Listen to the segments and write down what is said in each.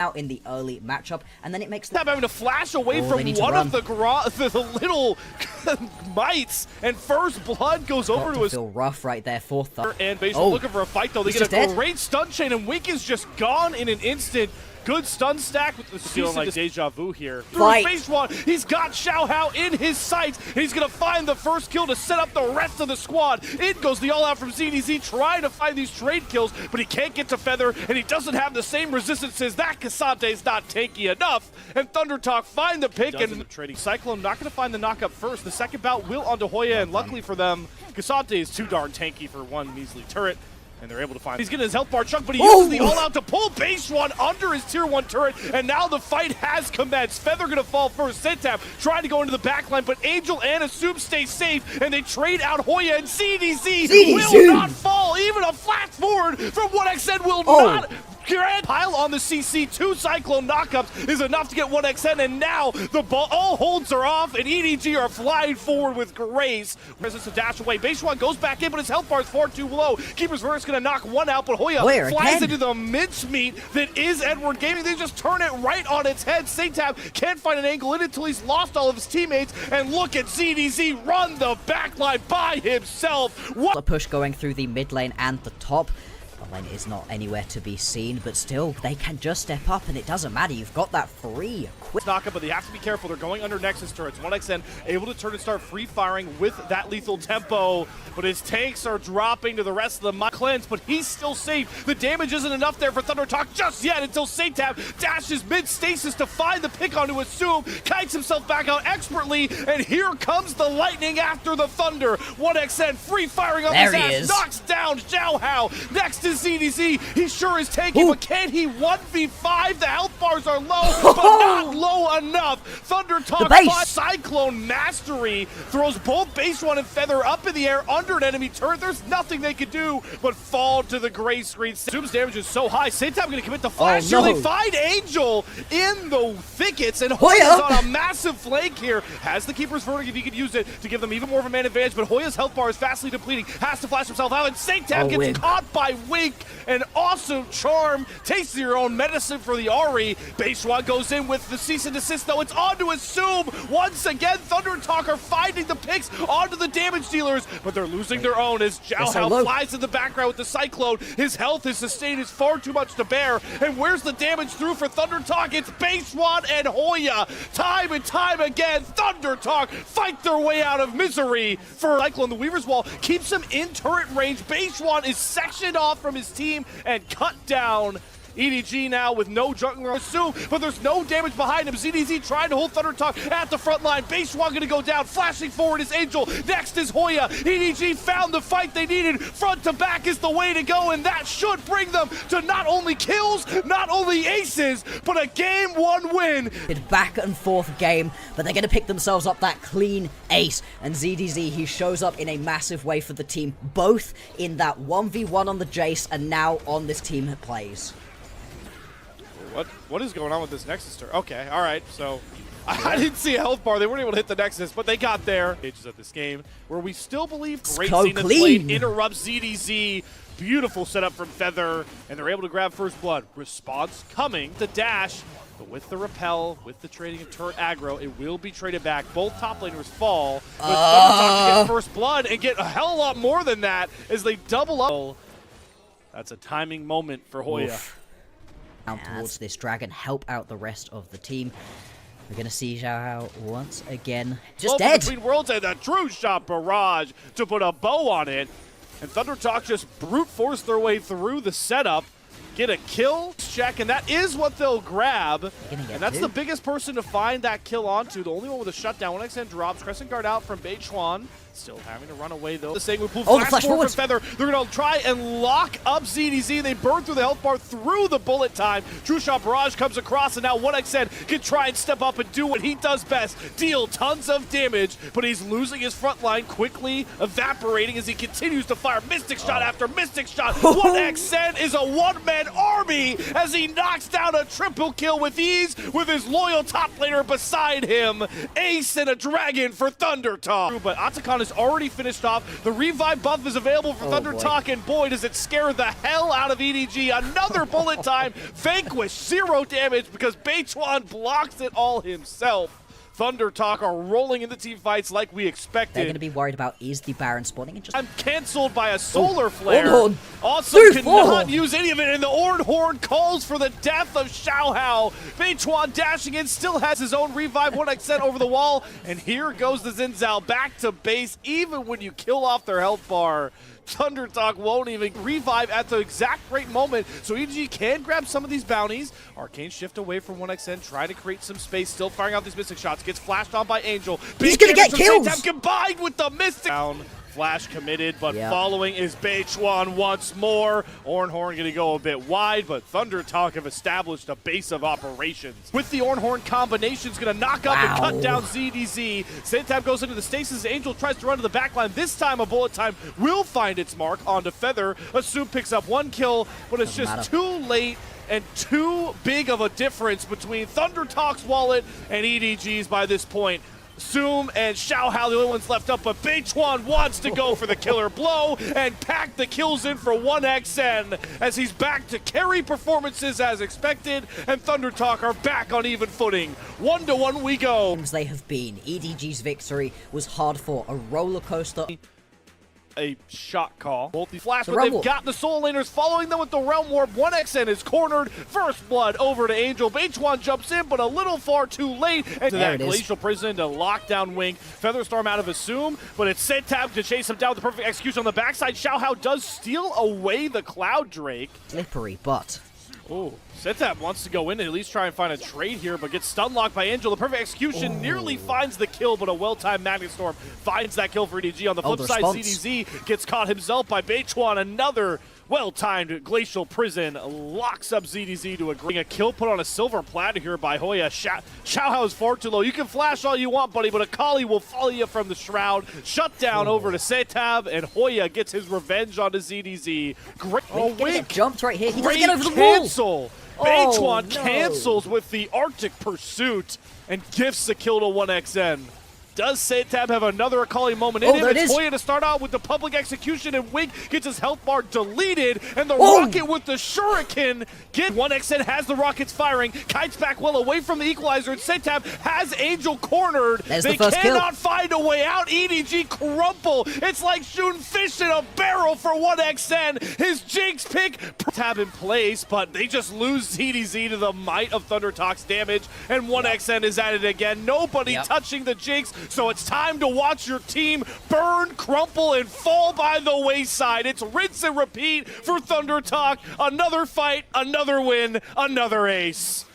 out in the early matchup, and then it makes them having to flash away from one of the little mites, and first blood goes over to his. Feel rough right there for Thunder. And basically looking for a fight though. They get a great stun chain, and Wink is just gone in an instant. Good stun stack with the feeling like deja vu here. Through phase one, he's got Xiao Hao in his sights. And he's gonna find the first kill to set up the rest of the squad. In goes the all-out from ZDZ, trying to find these trade kills, but he can't get to Feather, and he doesn't have the same resistances. That Casante's not tanky enough. And ThunderTalk find the pick, and the trading Cyclone not gonna find the knockup first. The second bout will onto Hoya, and luckily for them, Casante is too darn tanky for one measly turret. And they're able to find. He's getting his health bar chunked, but he uses the all-out to pull base one under his tier 1 turret, and now the fight has commenced. Feather gonna fall first. Sentap trying to go into the backline, but Angel and Assume stay safe, and they trade out Hoya, and ZDZ will not fall. Even a flash forward from what I said will not. Grand pile on the CC, 2 Cyclone knockups is enough to get 1XN, and now the ball, all holds are off, and EDG are flying forward with grace. Resistance to dash away. Basewan goes back in, but his health bar is far too low. Keeper's Verse gonna knock one out, but Hoya flies into the mincemeat that is Edward Gaming. They just turn it right on its head. Seitab can't find an angle in it until he's lost all of his teammates, and look at ZDZ run the backline by himself. What a push going through the mid lane and the top. The lane is not anywhere to be seen, but still, they can just step up, and it doesn't matter. You've got that free quick knockup, but they have to be careful. They're going under Nexus turrets. 1XN able to turn and start free firing with that lethal tempo, but his tanks are dropping to the rest of the cleanse, but he's still safe. The damage isn't enough there for ThunderTalk just yet until Seitab dashes mid stasis to find the pick onto Assume, kites himself back out expertly, and here comes the lightning after the thunder. 1XN free firing up his ass, knocks down Xiao Hao. Next is ZDZ. He sure is tanky, but can he 1v5? The health bars are low, but not low enough. ThunderTalk Cyclone Mastery throws both base one and Feather up in the air under an enemy turret. There's nothing they could do but fall to the gray screen. Zoom's damage is so high. Seitab going to commit the flash. Here they find Angel in the thickets, and Hoya's on a massive flank here. Has the Keeper's Verdict if he could use it to give them even more of a man advantage, but Hoya's health bar is fastly depleting. Has to flash himself out, and Seitab gets caught by Wink. An awesome charm. Taste your own medicine for the Ahri. Basewan goes in with the cease and desist, though. It's on to Assume. Once again, ThunderTalk are finding the picks onto the damage dealers, but they're losing their own as Xiao Hao flies in the background with the Cyclone. His health, his sustain is far too much to bear. And where's the damage through for ThunderTalk? It's Basewan and Hoya. Time and time again, ThunderTalk fight their way out of misery. For Cyclone, the Weaver's Wall keeps him in turret range. Basewan is sectioned off from his team and cut down. EDG now with no jungler Assume, but there's no damage behind him. ZDZ trying to hold ThunderTalk at the front line. Basewan gonna go down. Flashing forward is Angel. Next is Hoya. EDG found the fight they needed. Front to back is the way to go, and that should bring them to not only kills, not only aces, but a game 1 win. It's back and forth game, but they're gonna pick themselves up that clean ace. And ZDZ, he shows up in a massive way for the team, both in that 1v1 on the Jace and now on this team plays. What is going on with this Nexus turret? Okay, all right, so I didn't see a health bar. They weren't able to hit the Nexus, but they got there. Stages of this game where we still believe great Zenith lane interrupts ZDZ. Beautiful setup from Feather, and they're able to grab first blood. Response coming. The dash, but with the repel, with the trading of turret aggro, it will be traded back. Both top laners fall, but ThunderTalk to get first blood and get a hell of a lot more than that as they double up. That's a timing moment for Hoya. Towards this dragon, help out the rest of the team. We're gonna see Xiao Hao once again, just dead. Between worlds and the true shot barrage to put a bow on it, and ThunderTalk just brute force their way through the setup, get a kill check, and that is what they'll grab. And that's the biggest person to find that kill onto. The only one with a shutdown. 1XN drops, Crescent Guard out from Beichuan. Still having to run away though. The same with flash forward from Feather. They're gonna try and lock up ZDZ. They burn through the health bar through the bullet time. True Shot Barrage comes across, and now 1XN can try and step up and do what he does best. Deal tons of damage, but he's losing his front line, quickly evaporating as he continues to fire Mystic Shot after Mystic Shot. 1XN is a one-man army as he knocks down a triple kill with ease with his loyal top laner beside him. Ace and a dragon for ThunderTalk. But Atakan Baitchuan is already finished off. The revive buff is available for ThunderTalk, and boy, does it scare the hell out of EDG. Another bullet time. Vanquish, 0 damage because Baitchuan blocks it all himself. ThunderTalk are rolling into team fights like we expected. They're going to be worried about is the Baron spawning and just... I'm cancelled by a solar flare. Ornhorn. Also cannot use any of it, and the Ornhorn calls for the death of Xiaohao. Baitchuan dashing in, still has his own revive, 1x over the wall, and here goes the Xin Zhao back to base. Even when you kill off their health bar, ThunderTalk won't even revive at the exact right moment, so EDG can grab some of these bounties. Arcane shift away from 1xN, trying to create some space, still firing out these Mystic shots. Gets flashed on by Angel. He's gonna get kills! Combined with the Mystic. Down. Flash committed, but following is Baitchuan once more. Ornhorn gonna go a bit wide, but ThunderTalk have established a base of operations. With the Ornhorn combination's gonna knock up and cut down ZDZ. Santab goes into the stasis. Angel tries to run to the backline. This time a bullet time will find its mark onto Feather. Assume picks up 1 kill, but it's just too late and too big of a difference between ThunderTalk's wallet and EDG's by this point. Zoom and Xiaohao, the only ones left up, but Baitchuan wants to go for the killer blow and pack the kills in for 1xN as he's back to carry performances as expected, and ThunderTalk are back on even footing. 1-1 we go. They have been. EDG's victory was hard fought, a roller coaster. A shot call. Both the flash, but they've got the Soul Laners following them with the Realm Warp. 1xN is cornered. First blood over to Angel. Baitchuan jumps in, but a little far too late. And to that Glacial Prison to lockdown Wink. Featherstorm out of Assume, but it's Santab to chase him down with the perfect execution on the backside. Xiaohao does steal away the Cloud Drake. Slippery, but... Oh, Setap wants to go in and at least try and find a trade here, but gets stun locked by Angel. The perfect execution nearly finds the kill, but a well-timed Magnet Storm finds that kill for EDG. On the flip side, ZDZ gets caught himself by Baitchuan. Another well-timed Glacial Prison locks up ZDZ to a kill put on a silver platter here by Hoya. Xiaohao is far too low. You can flash all you want, buddy, but Akali will follow you from the Shroud. Shut down over to Setab, and Hoya gets his revenge onto ZDZ. Great. Wink jumped right here. He doesn't get over the wall. Baitchuan cancels with the Arctic Pursuit and gifts the kill to 1xN. Does Santab have another Akali moment in him? It's Hoya to start out with the public execution, and Wink gets his health bar deleted, and the rocket with the shuriken. 1xN has the rockets firing. Kite's back well away from the equalizer, and Santab has Angel cornered. They cannot find a way out. EDG crumple. It's like shooting fish in a barrel for 1xN. His Jinx pick tab in place, but they just lose ZDZ to the might of ThunderTalk's damage, and 1xN is at it again. Nobody touching the Jinx. So it's time to watch your team burn, crumple, and fall by the wayside. It's rinse and repeat for ThunderTalk. Another fight, another win, another ace.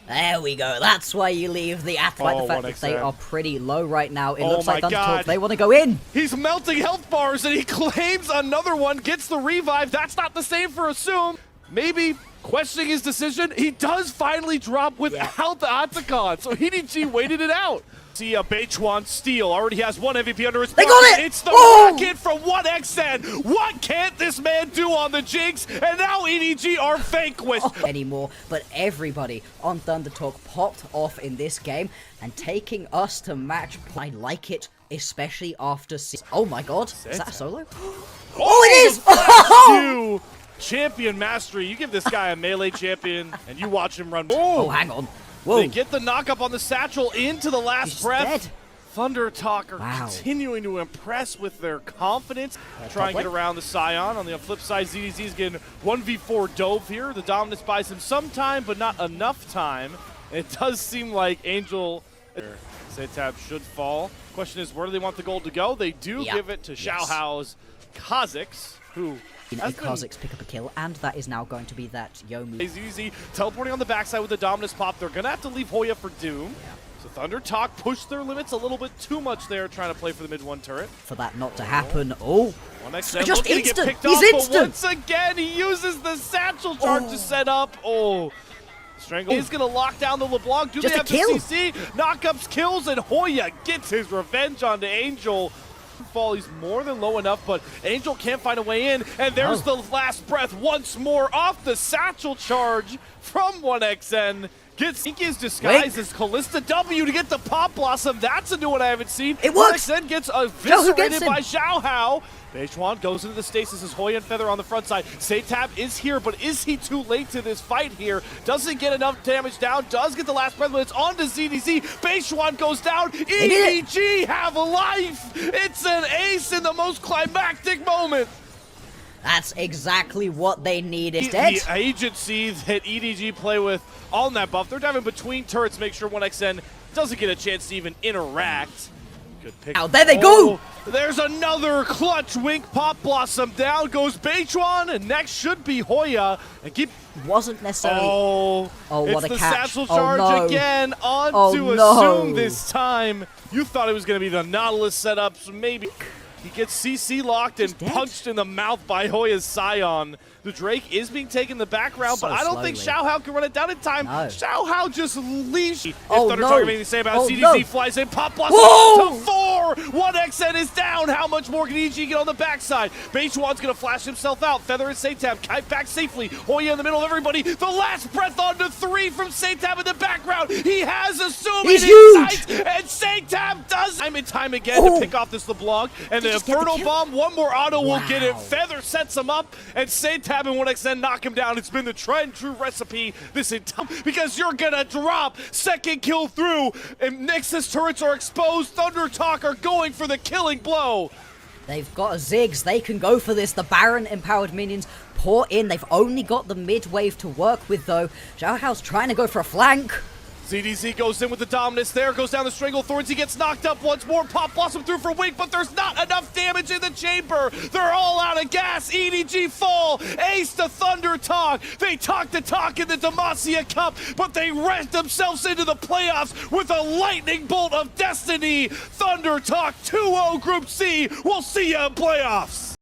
There we go. That's why you leave the Despite the fact that they are pretty low right now. It looks like ThunderTalk, they want to go in. He's melting health bars, and he claims another one, gets the revive. That's not the same for Assume. Maybe questioning his decision. He does finally drop without the Octagon, so EDG waited it out. See a Baitchuan steal. Already has one MVP under his belt. They got it! It's the rocket from 1xN. What can't this man do on the Jinx? And now EDG are vanquished. Anymore, but everybody on ThunderTalk popped off in this game and taking us to match play. I like it, especially after oh my god, is that a solo? It is! Champion mastery. You give this guy a melee champion and you watch him run. Oh, hang on. Whoa. They get the knock-up on the satchel into the last breath. Dead. ThunderTalk are continuing to impress with their confidence. Try and get around the Scion. On the flip side, ZDZ is getting 1v4 Dove here. The Dominus buys him some time, but not enough time. It does seem like Angel... Setab should fall. Question is, where do they want the gold to go? They do give it to Xiaohao's Kazakhs, who... Kazakhs pick up a kill, and that is now going to be that Yomu. Easy teleporting on the backside with the Dominus pop. They're going to have to leave Hoya for Doom. So ThunderTalk pushed their limits a little bit too much there, trying to play for the mid-1 turret. For that not to happen. Oh, just instant. He's instant. Once again, he uses the satchel charge to set up. Strangle is going to lock down the LeBlanc. Do they have the CC? Knockups, kills, and Hoya gets his revenge onto Angel. He's more than low enough, but Angel can't find a way in, and there's the last breath once more off the satchel charge from 1xN. Gets Inky's disguised as Callista W to get the Pop Blossom. That's a new one I haven't seen. It works! Then gets eviscerated by Xiao Hao. Beichuan goes into the stasis as Hoya and Feather on the front side. Seitab is here, but is he too late to this fight here? Doesn't get enough damage down, does get the last breath, but it's on to ZDZ. Beichuan goes down, EDG have a life! It's an ace in the most climactic moment. That's exactly what they needed. The agency that EDG play with on that buff, they're diving between turrets, make sure 1xN doesn't get a chance to even interact. Good pick. Now, there they go! There's another clutch Wink Pop Blossom. Down goes Beichuan, and next should be Hoya. And keep. Wasn't necessarily. Oh, what a it's the catch. satchel charge no. again. On to no. Assume this time. You thought it was going to be the Nautilus setup, so maybe. He gets CC locked and punched in the mouth by Hoya's Scion. The Drake is being taken in the background, but I don't think Xiao Hao can run it down in time. No. Xiao Hao just leaves. Oh, if ThunderTalk no. have anything to say about CDC, no. flies in, Pop Blossom to 4. 1xN is down. How much more can EG get on the backside? Beichuan's going to flash himself out. Feather and Seitab kite back safely. Hoya in the middle of everybody. The last breath onto 3 from Seitab in the background. He has Assume in sight, and Seitab does time and time again to pick off this LeBlanc. And the Inferno Bomb, one more auto will get it. Feather sets him up, and Seitab and 1xN knock him down. It's been the tried and true recipe this entire because you're gonna drop second kill through, and Nexus turrets are exposed. ThunderTalk are going for the killing blow. They've got a Ziggs. They can go for this. The Baron empowered minions pour in. They've only got the mid wave to work with, though. Xiao Hao's trying to go for a flank. ZDZ goes in with the dominance there, goes down the Strangle Thorns, he gets knocked up once more, Pop Blossom through for Wink, but there's not enough damage in the chamber. They're all out of gas, EDG fall, ace to ThunderTalk. They talk the talk in the Demacia Cup, but they wrecked themselves into the playoffs with a lightning bolt of destiny. ThunderTalk 2-0 Group C, we'll see you in playoffs.